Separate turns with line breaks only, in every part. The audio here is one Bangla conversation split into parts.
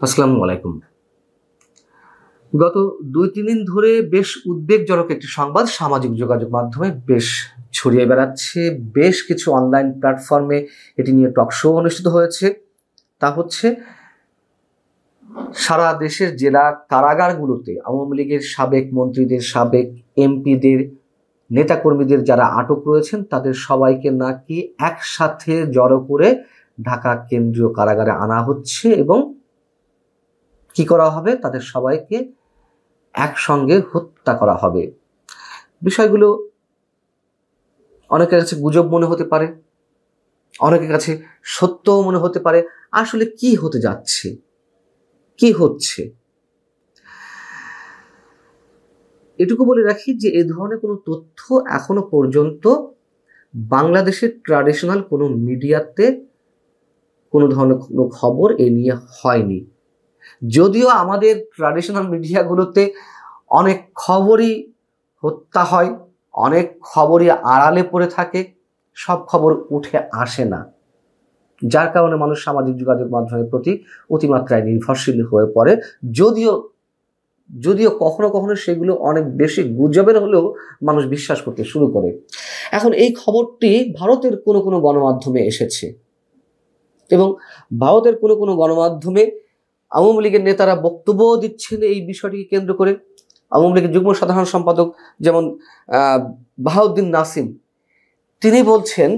আসসালামু আলাইকুম। গত ২-৩ দিন ধরে বেশ উদ্বেগজনক একটি সংবাদ সামাজিক যোগাযোগ মাধ্যমে বেশ ছড়িয়ে বেড়াচ্ছে। বেশ কিছু অনলাইন প্ল্যাটফর্মে এটি নিয়ে টক শো অনুষ্ঠিত হয়েছে। তা হচ্ছে সারা দেশের জেলা কারাগারগুলোতে আওয়ামী লীগের সাবেক মন্ত্রীদের, সাবেক এমপিদের, নেতাকর্মীদের যারা আটক রয়েছেন তাদের সবাইকে নাকি একসাথে জড়ো করে ঢাকা কেন্দ্রীয় কারাগারে আনা হচ্ছে এবং কি করা হবে, তাদের সবাইকে একসঙ্গে হত্যা করা হবে। বিষয়গুলো অনেকের কাছে গুজব মনে হতে পারে, অনেকের কাছে সত্যও মনে হতে পারে। আসলে কি হতে যাচ্ছে, কি হচ্ছে, এটুকু বলে রাখি যে এ ধরনের কোনো তথ্য এখনো পর্যন্ত বাংলাদেশের ট্র্যাডিশনাল কোনো মিডিয়াতে কোনো ধরনের কোনো খবর এ নিয়ে হয়নি। যদিও আমাদের ট্র্যাডিশনাল মিডিয়াগুলোতে অনেক খবরই হত্যা হয়, অনেক খবরই আড়ালে পড়ে থাকে, সব খবর উঠে আসে না, যার কারণে মানুষ সামাজিক যোগাযোগ মাধ্যমের প্রতি অতিমাত্রায় নির্ভরশীল হয়ে পড়ে। যদিও কখনো কখনো সেগুলো অনেক বেশি গুজবের হলেও মানুষ বিশ্বাস করতে শুরু করে। এখন এই খবরটি ভারতের কোনো কোনো গণমাধ্যমে এসেছে এবং ভারতের কোনো কোনো গণমাধ্যমে আওয়ামী লীগের নেতারা বক্তব্য দিচ্ছেন এই বিষয়টিকে কেন্দ্র করে। আওয়ামী লীগের যুগ্ম সাধারণ সম্পাদক যেমন বাহাউদ্দিন নাসিম, তিনি বলছেন,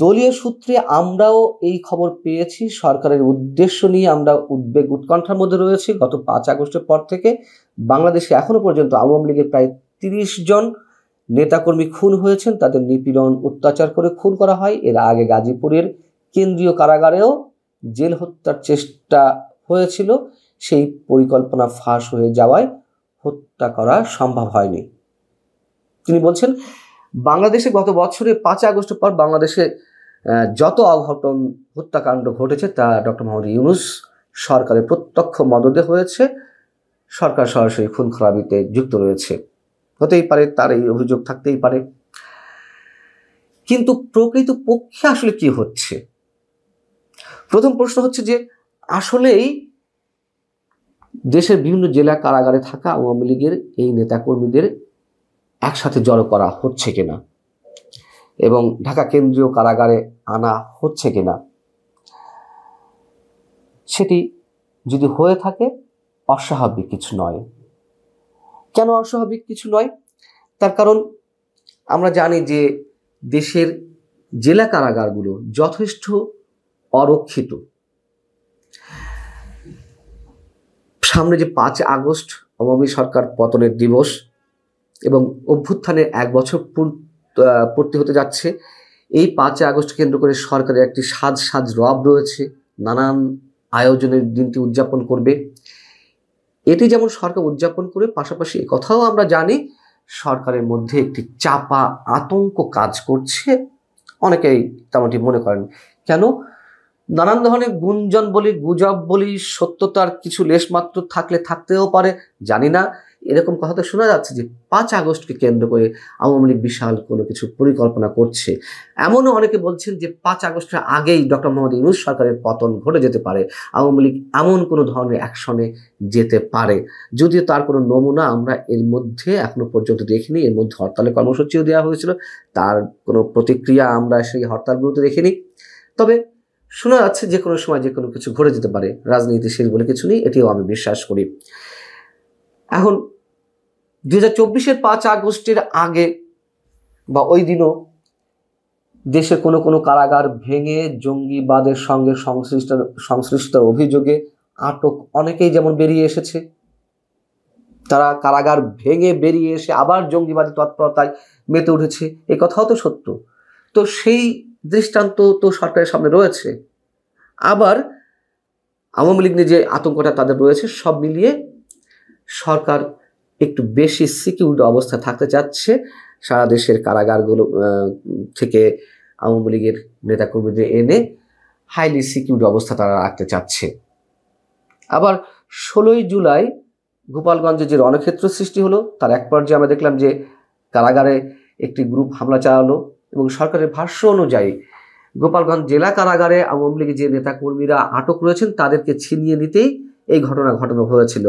দলীয় সূত্রে আমরাও এই খবর পেয়েছি, সরকারের উদ্দেশ্য নিয়ে আমরা উদ্বেগ উৎকণ্ঠার মধ্যে রয়েছি। গত ৫ আগস্টের পর থেকে বাংলাদেশে এখনো পর্যন্ত আওয়ামী লীগের প্রায় ৩০ জন নেতাকর্মী খুন হয়েছেন, তাদের নিপীড়ন অত্যাচার করে খুন করা হয়। এর আগে গাজীপুরের কেন্দ্রীয় কারাগারেও জেল হত্যার চেষ্টা হয়েছিল, সেই পরিকল্পনা ফাঁস হয়ে যাওয়ায় হত্যা করা সম্ভব হয়নি। তিনি বলছেন, বাংলাদেশে গত বছরে ৫ আগস্টের পর বাংলাদেশে যত অঘটন হত্যাকাণ্ড ঘটেছে তা ডক্টর মোহাম্মদ ইউনূস সরকারের প্রত্যক্ষ মদদে হয়েছে। সরকার সরাসরি খুন খারাপিতে যুক্ত রয়েছে, হতেই পারে, তার এই অভিযোগ থাকতেই পারে। কিন্তু প্রকৃত পক্ষে আসলে কি হচ্ছে? প্রথম প্রশ্ন হচ্ছে যে আসলেই দেশের বিভিন্ন জেলা কারাগারে থাকা আওয়ামী লীগের এই নেতাকর্মীদের একসাথে জড়ো করা হচ্ছে কিনা এবং ঢাকা কেন্দ্রীয় কারাগারে আনা হচ্ছে কিনা, সেটি যদি হয়ে থাকে অস্বাভাবিক কিছু নয়। কেন অস্বাভাবিক কিছু নয়? তার কারণ আমরা জানি যে দেশের জেলা কারাগারগুলো যথেষ্ট অরক্ষিত। সামনে যে ৫ আগস্ট আওয়ামী সরকার পতনের দিবস এবং অভ্যুত্থানের ১ বছর পূর্তি হতে যাচ্ছে, এই ৫ আগস্ট কেন্দ্র করে সরকারের একটি সাজ রব রয়েছে, নানান আয়োজনের দিনটি উদযাপন করবে। এটি যেমন সরকার উদযাপন করে, পাশাপাশি এ কথাও আমরা জানি সরকারের মধ্যে একটি চাপা আতঙ্ক কাজ করছে। অনেকেই তেমনটি মনে করেন। কেন? নানান ধরনের গুঞ্জন বলি, গুজব বলি, সত্যতার কিছু লেশমাত্র থাকতেও পারে, জানি না। এরকম কথা তো শোনা যাচ্ছে যে ৫ আগস্টকে কেন্দ্র করে আওয়ামী লীগ বিশাল কোনো কিছু পরিকল্পনা করছে। এমনও অনেকে বলছেন যে ৫ আগস্টের আগেই ডক্টর মোহাম্মদ ইউনূস সরকারের পতন ঘটে যেতে পারে, আওয়ামী লীগ এমন কোনো ধরনের অ্যাকশনে যেতে পারে। যদিও তার কোনো নমুনা আমরা এর মধ্যে এখনো পর্যন্ত দেখিনি। এর মধ্যে হরতালের কর্মসূচিও দেওয়া হয়েছিল, তার কোনো প্রতিক্রিয়া আমরা সেই হরতালগুলোতে দেখিনি। তবে শোনা যাচ্ছে যে কোনো সময় যে কোনো কিছু ঘটে যেতে পারে। রাজনীতি শেষ বলে কিছু নেই, এটিও আমি বিশ্বাস করি। এখন ২০২৪-এর ৫ আগস্টের আগে বা ওই দিনও দেশের কোনো কোনো কারাগার ভেঙে জঙ্গিবাদের সঙ্গে সংশ্লিষ্ট অভিযোগে আটক অনেকেই যেমন বেরিয়ে এসেছে। তারা কারাগার ভেঙে বেরিয়ে এসে আবার জঙ্গিবাদী তৎপরতায় মেতে উঠেছে, এ কথাও তো সত্য। তো সেই দৃষ্টান্ত তো সরকারের সামনে রয়েছে। আবার আওয়ামী লীগ নিয়ে যে আতঙ্কটা তাদের রয়েছে, সব মিলিয়ে সরকার একটু বেশি সিকিউরড অবস্থা থাকতে চাচ্ছে। সারা দেশের কারাগারগুলো থেকে আওয়ামী লীগের নেতাকর্মীদের এনে হাইলি সিকিউরড অবস্থা তারা রাখতে চাচ্ছে। আবার ১৬ই জুলাই গোপালগঞ্জে যে রণক্ষেত্র সৃষ্টি হলো, তার এক পর্যায়ে আমরা দেখলাম যে কারাগারে একটি গ্রুপ হামলা চালালো এবং সরকারের ভাষ্য অনুযায়ী গোপালগঞ্জ জেলা কারাগারে আওয়ামী লীগের যে নেতাকর্মীরা আটক রয়েছেন তাদেরকে ছিনিয়ে নিতেই এই ঘটনা ঘটানো হয়েছিল।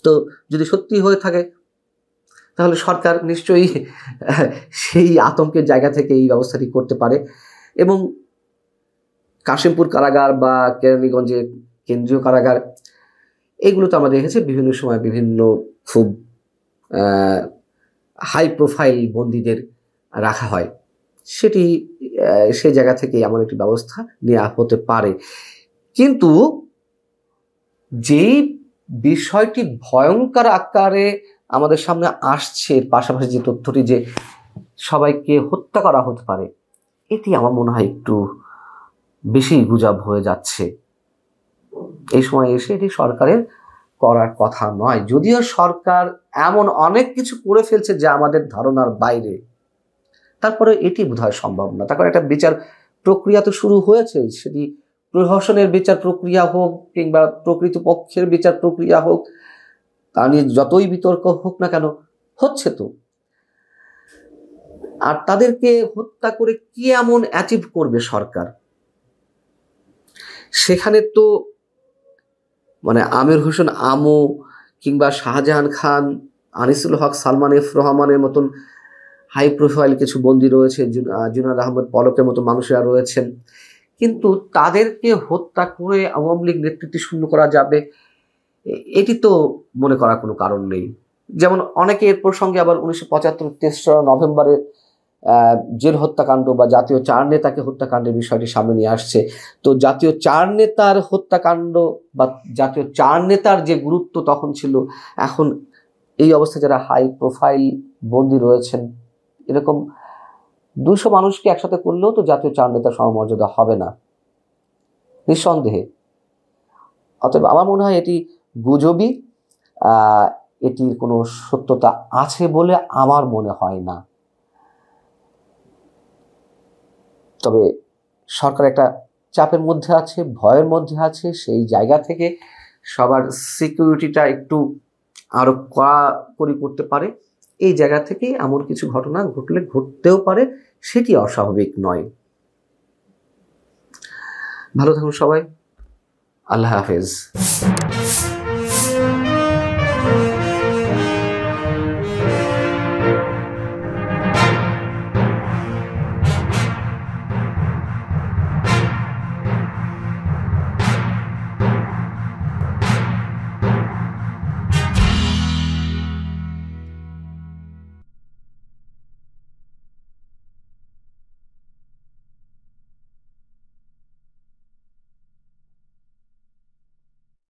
তো যদি সত্যি হয়ে থাকে তাহলে সরকার নিশ্চয়ই সেই আতঙ্কের জায়গা থেকে এই ব্যবস্থাটি করতে পারে। এবং কাশিমপুর কারাগার বা কেরানীগঞ্জের কেন্দ্রীয় কারাগার, এগুলোতে আমরা দেখেছি বিভিন্ন সময় বিভিন্ন খুব হাই প্রোফাইল বন্দীদের রাখা হয়, সেটি সেই জায়গা থেকে এমন একটি ব্যবস্থা নেওয়া হতে পারে। কিন্তু যেই বিষয়টি ভয়ঙ্কর আকারে আমাদের সামনে আসছে, পাশাপাশি যে তথ্যটি যে সবাইকে হত্যা করা হতে পারে, এটি আমার মনে হয় একটু বেশি গুজব হয়ে যাচ্ছে। এই সময় এসে এটি সরকারের করার কথা নয়, যদিও সরকার এমন অনেক কিছু করে ফেলছে যা আমাদের ধারণার বাইরে, তারপরে এটি বোধহয় সম্ভব না। তারপরে একটা বিচার প্রক্রিয়া তো শুরু হয়েছে, সেটি প্রহসনের বিচার প্রক্রিয়া হোক কিংবা প্রকৃতপক্ষের বিচার প্রক্রিয়া হোক, তা নিয়ে যতই বিতর্ক হোক না কেন, হচ্ছে তো। আর তাদেরকে হত্যা করে কি এমন অ্যাচিভ করবে সরকার? সেখানে তো মানে আমির হোসেন আমু কিংবা শাহজাহান খান, আনিসুল হক, সালমান এফ রহমানের মতন হাই প্রোফাইল কিছু বন্দী রয়েছে, জুনায়েদ আহমেদ পলকের মতো মানুষেরা রয়েছেন, কিন্তু তাদেরকে হত্যা করে আওয়ামী লীগ নেতৃত্ব শূন্য করা যাবে এটি তো মনে করার কোনো কারণ নেই। যেমন অনেকে এর প্রসঙ্গে আবার 1975 তেসরা নভেম্বরের জেল হত্যাকাণ্ড বা জাতীয় 4 নেতাকে হত্যাকাণ্ডের বিষয়টি সামনে নিয়ে আসছে। তো জাতীয় 4 নেতার হত্যাকাণ্ড বা জাতীয় 4 নেতার যে গুরুত্ব তখন ছিল, এখন এই অবস্থায় যারা হাই প্রোফাইল বন্দী রয়েছেন, এরকম 200 মানুষকে একসাথে করলেও তো জাতীয় 4 নেতার সমমর্যাদা হবে না, নিঃসন্দেহে। অতএব আমার মনে হয় এটি গুজবই, এটির কোনো সত্যতা আছে বলে আমার মনে হয় না। তবে সরকার একটা চাপের মধ্যে আছে, ভয়ের মধ্যে আছে, সেই জায়গা থেকে সবার সিকিউরিটিটা একটু আরো কড়াকড়ি করতে পারে। এই জায়গা থেকে এমন কিছু ঘটনা ঘটলে ঘটতেও পারে, সেটি অস্বাভাবিক নয়। ভালো থাকুন সবাই, আল্লাহ হাফেজ।